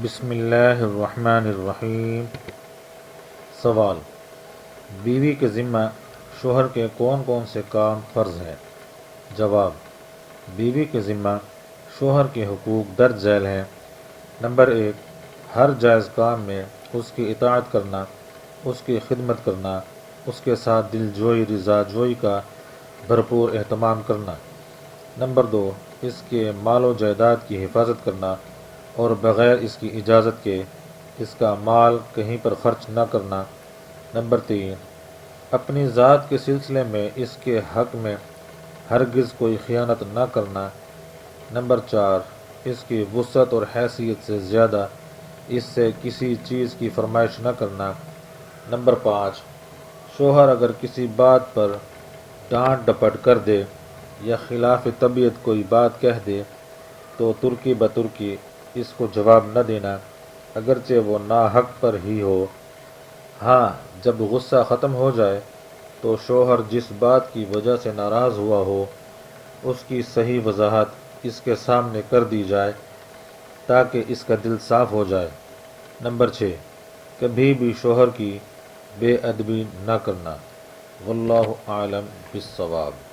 بسم اللہ الرحمن الرحیم۔ سوال: بیوی کے ذمہ شوہر کے کون کون سے کام فرض ہیں؟ جواب: بیوی کے ذمہ شوہر کے حقوق درج ذیل ہیں۔ نمبر 1، ہر جائز کام میں اس کی اطاعت کرنا، اس کی خدمت کرنا، اس کے ساتھ دل جوئی رضا جوئی کا بھرپور اہتمام کرنا۔ نمبر 2، اس کے مال و جائیداد کی حفاظت کرنا اور بغیر اس کی اجازت کے اس کا مال کہیں پر خرچ نہ کرنا۔ نمبر 3، اپنی ذات کے سلسلے میں اس کے حق میں ہرگز کوئی خیانت نہ کرنا۔ نمبر 4، اس کی وسعت اور حیثیت سے زیادہ اس سے کسی چیز کی فرمائش نہ کرنا۔ نمبر 5، شوہر اگر کسی بات پر ڈانٹ ڈپٹ کر دے یا خلاف طبیعت کوئی بات کہہ دے تو ترکی بترکی اس کو جواب نہ دینا، اگرچہ وہ ناحق پر ہی ہو۔ ہاں، جب غصہ ختم ہو جائے تو شوہر جس بات کی وجہ سے ناراض ہوا ہو اس کی صحیح وضاحت اس کے سامنے کر دی جائے تاکہ اس کا دل صاف ہو جائے۔ نمبر 6، کبھی بھی شوہر کی بے ادبی نہ کرنا۔ واللہ اعلم بالصواب۔